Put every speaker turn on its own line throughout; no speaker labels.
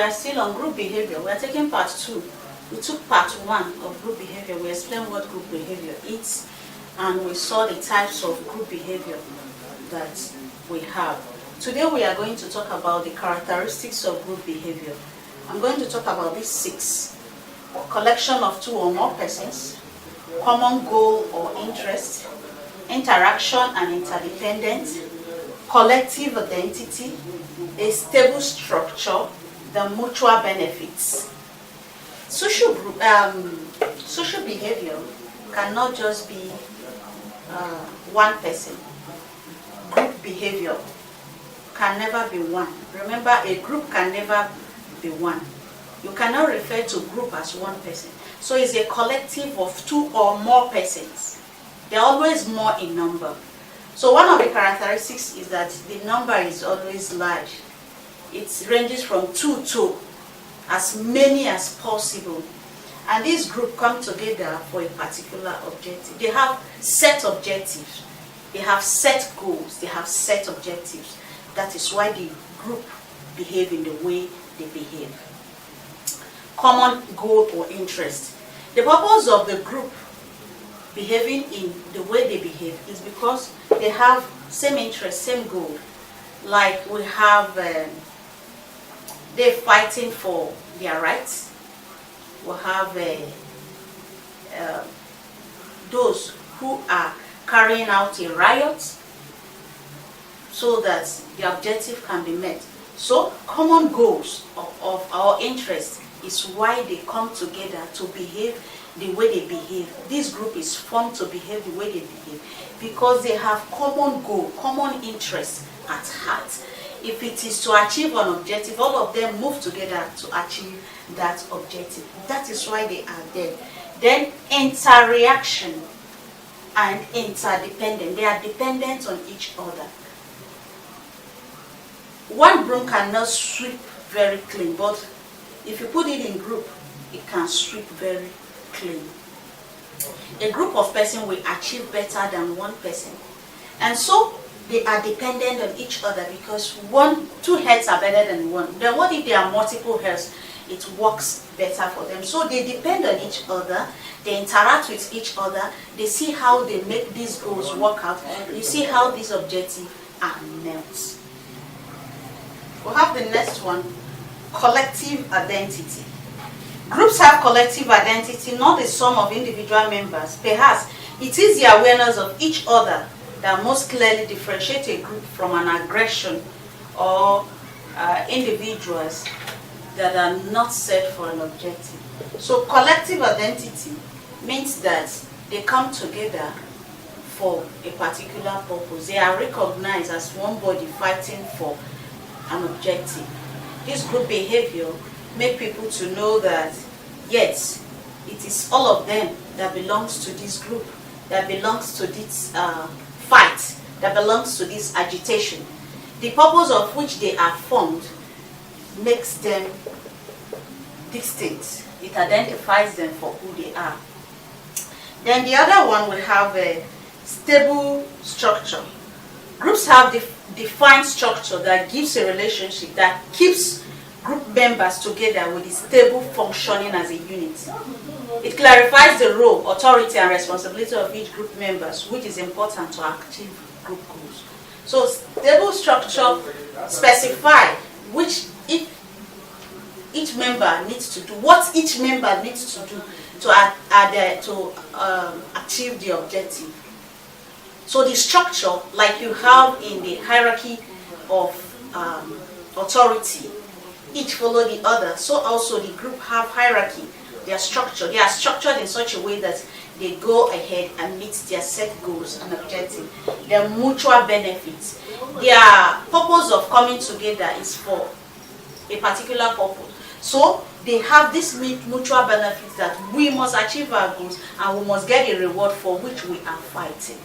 we are still on group behavior. We are taking part 2. We took part 1 of group behavior. We explained what group behavior is, and we saw the types of group behavior that we have. Today we are going to talk about the characteristics of group behavior. I'm going to talk about these 6. Collection of 2 or more persons, common goal or interest, interaction and interdependence, collective identity, a stable structure, the mutual benefits. Social behavior cannot just be one person. Group behavior can never be one. Remember, a group can never be one. You cannot refer to group as one person. So it's a collective of 2 or more persons. They're always more in number. So one of the characteristics is that the number is always large. It ranges from 2 to as many as possible. And this group come together for a particular objective. They have set objectives. They have set goals. They have set objectives. That is why the group behave in the way they behave. Common goal or interest. The purpose of the group behaving in the way they behave is because they have same interest, same goal. Like we have, they're fighting for their rights. We have those who are carrying out a riot so that the objective can be met. So common goals of our interest is why they come together to behave the way they behave. This group is formed to behave the way they behave because they have common goal, common interest at heart. If it is to achieve an objective, all of them move together to achieve that objective. That is why they are there. Then interaction and interdependent. They are dependent on each other. One broom cannot sweep very clean, but if you put it in group, it can sweep very clean. A group of persons will achieve better than one person. And so they are dependent on each other because 2 heads are better than one. Then what if there are multiple heads? It works better for them. So they depend on each other. They interact with each other. They see how they make these goals work out. You see how these objectives are met. We'll have the next one. Collective identity. Groups have collective identity, not the sum of individual members. Perhaps it is the awareness of each other that most clearly differentiate a group from an aggression or individuals that are not set for an objective. So collective identity means that they come together for a particular purpose. They are recognized as one body fighting for an objective. This group behavior make people to know that yes, it is all of them that belongs to this group, that belongs to this fight, that belongs to this agitation. The purpose of which they are formed makes them distinct. It identifies them for who they are. Then the other one will have a stable structure. Groups have defined structure that gives a relationship that keeps group members together with a stable functioning as a unit. It clarifies the role, authority, and responsibility of each group members, which is important to achieve group goals. So stable structure specifies which each member needs to do, what each member needs to do to achieve the objective. So the structure, like you have in the hierarchy of authority, each follow the other. So also the group have hierarchy. They are structured. They are structured in such a way that they go ahead and meet their set goals and objectives. Their mutual benefits. Their purpose of coming together is for a particular purpose. So they have this mutual benefits that we must achieve our goals and we must get a reward for which we are fighting.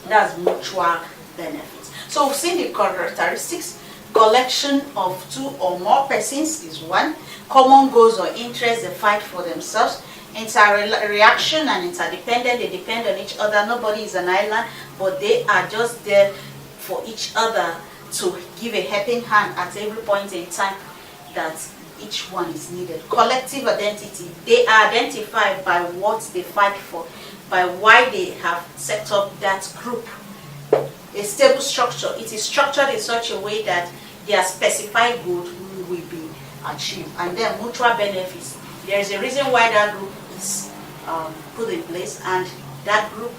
That's mutual benefits. So we've seen the characteristics. Collection of 2 or more persons is one. Common goals or interests, they fight for themselves. Inter-reaction and interdependent, they depend on each other. Nobody is an island, but they are just there for each other to give a helping hand at every point in time that each one is needed. Collective identity, they are identified by what they fight for, by why they have set up that group. A stable structure, it is structured in such a way that their specified goal will be achieved. And then mutual benefits, there is a reason why that group is put in place, and that group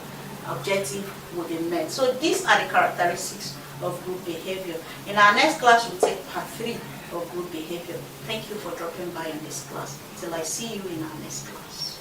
objective will be met. So these are the characteristics of group behavior. In our next class, we'll take part 3 of group behavior. Thank you for dropping by in this class. Till I see you in our next class.